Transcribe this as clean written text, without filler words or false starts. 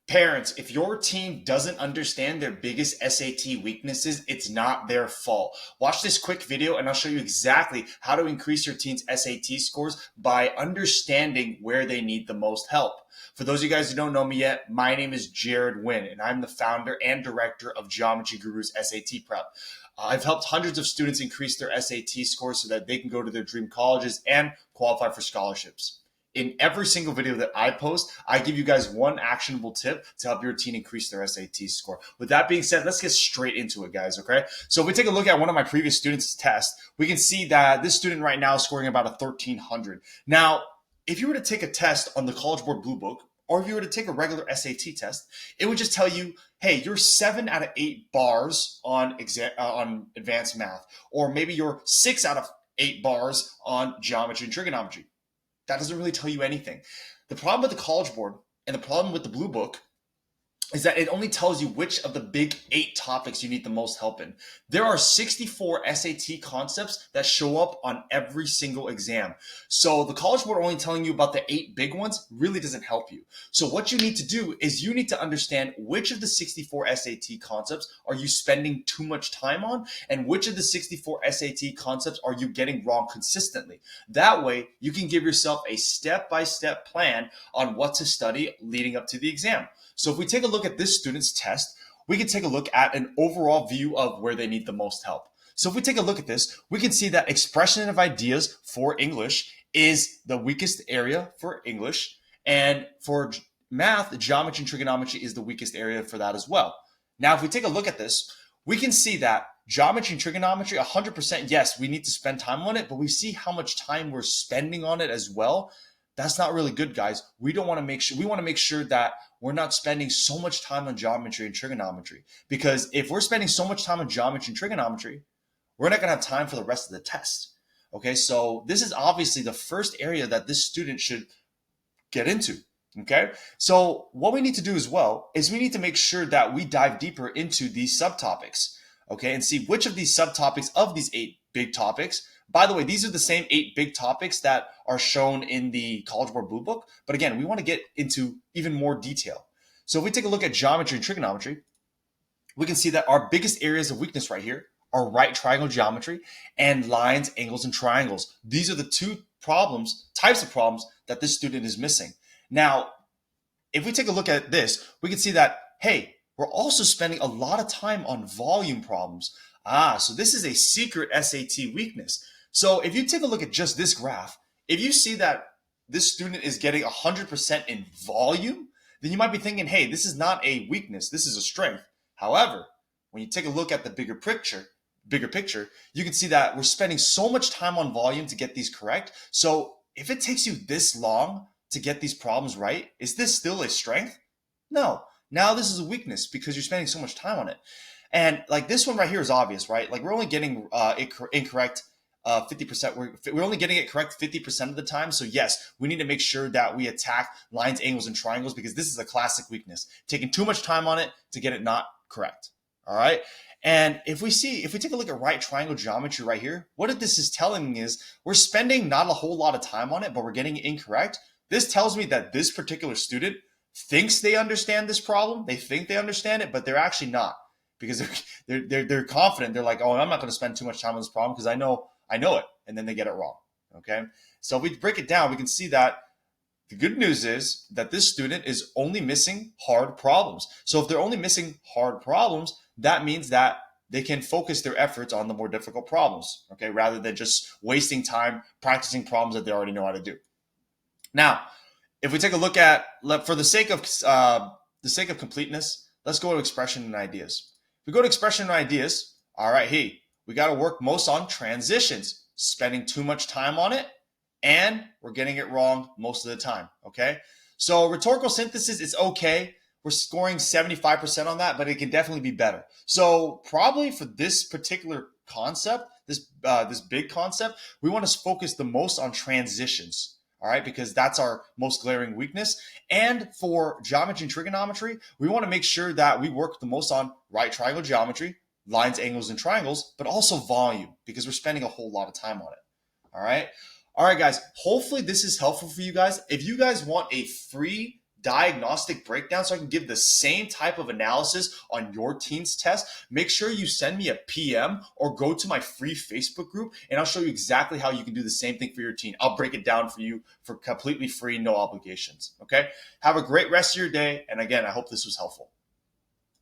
Parents, if your team doesn't understand their biggest SAT weaknesses, it's not their fault. Watch this quick video and I'll show you exactly how to increase your team's SAT scores by understanding where they need the most help. For those of you guys who don't know me yet, my name is Jared Wynn and I'm the founder and director of Geometry Guru's SAT Prep. I've helped hundreds of students increase their SAT scores so that they can go to their dream colleges and qualify for scholarships. In every single video that I post, I give you guys one actionable tip to help your team increase their SAT score. With that being said, let's get straight into it, guys, okay? So if we take a look at one of my previous students' tests, we can see that this student right now is scoring about a 1300. Now, if you were to take a test on the College Board Blue Book, or if you were to take a regular SAT test, it would just tell you, hey, you're 7 out of 8 bars on advanced math, or maybe you're 6 out of 8 bars on geometry and trigonometry. That doesn't really tell you anything. The problem with the College Board and the problem with the Blue Book is that it only tells you which of the big 8 topics you need the most help in. There are 64 SAT concepts that show up on every single exam. So the College Board only telling you about the 8 big ones really doesn't help you. So what you need to do is you need to understand which of the 64 SAT concepts are you spending too much time on, and which of the 64 SAT concepts are you getting wrong consistently. That way, you can give yourself a step-by-step plan on what to study leading up to the exam. So if we take a look at this student's test, we can take a look at an overall view of where they need the most help. So if we take a look at this, we can see that expression of ideas for English is the weakest area for English. And for math, geometry and trigonometry is the weakest area for that as well. Now, if we take a look at this, we can see that geometry and trigonometry, 100%, yes, we need to spend time on it, but we see how much time we're spending on it as well. That's not really good, guys. We want to make sure that we're not spending so much time on geometry and trigonometry, because if we're spending so much time on geometry and trigonometry, we're not going to have time for the rest of the test. Okay, so this is obviously the first area that this student should get into. Okay, so what we need to do as well is we need to make sure that we dive deeper into these subtopics, okay, and see which of these subtopics of these 8 big topics. By the way, these are the same 8 big topics that are shown in the College Board Blue Book. But again, we want to get into even more detail. So if we take a look at geometry and trigonometry, we can see that our biggest areas of weakness right here are right triangle geometry and lines, angles, and triangles. These are the 2 types of problems that this student is missing. Now, if we take a look at this, we can see that, hey, we're also spending a lot of time on volume problems. So this is a secret SAT weakness. So if you take a look at just this graph, if you see that this student is getting 100% in volume, then you might be thinking, hey, this is not a weakness, this is a strength. However, when you take a look at the bigger picture, you can see that we're spending so much time on volume to get these correct. So if it takes you this long to get these problems right, is this still a strength? No. Now this is a weakness because you're spending so much time on it. And like this one right here is obvious, right? Like we're only getting incorrect 50%. We're only getting it correct 50% of the time. So yes, we need to make sure that we attack lines, angles, and triangles, because this is a classic weakness. Taking too much time on it to get it not correct. All right. And if we take a look at right triangle geometry right here, what this is telling me is we're spending not a whole lot of time on it, but we're getting it incorrect. This tells me that this particular student thinks they understand this problem. They think they understand it, but they're actually not, because they're confident. They're like, oh, I'm not going to spend too much time on this problem because I know it, and then they get it wrong. Okay, so if we break it down, we can see that the good news is that this student is only missing hard problems. So if they're only missing hard problems, that means that they can focus their efforts on the more difficult problems, okay, rather than just wasting time practicing problems that they already know how to do. Now, if we take a look at, for the sake of completeness, let's go to expression and ideas. If we go to expression and ideas, all right, hey, we got to work most on transitions, spending too much time on it, and we're getting it wrong most of the time, okay? So rhetorical synthesis is okay. We're scoring 75% on that, but it can definitely be better. So probably for this particular concept, this big concept, we want to focus the most on transitions, all right, because that's our most glaring weakness. And for geometry and trigonometry, we want to make sure that we work the most on right triangle geometry, lines, angles, and triangles, but also volume, because we're spending a whole lot of time on it. All right. All right, guys. Hopefully this is helpful for you guys. If you guys want a free diagnostic breakdown so I can give the same type of analysis on your teen's test, make sure you send me a PM or go to my free Facebook group, and I'll show you exactly how you can do the same thing for your teen. I'll break it down for you for completely free, no obligations. Okay? Have a great rest of your day. And again, I hope this was helpful.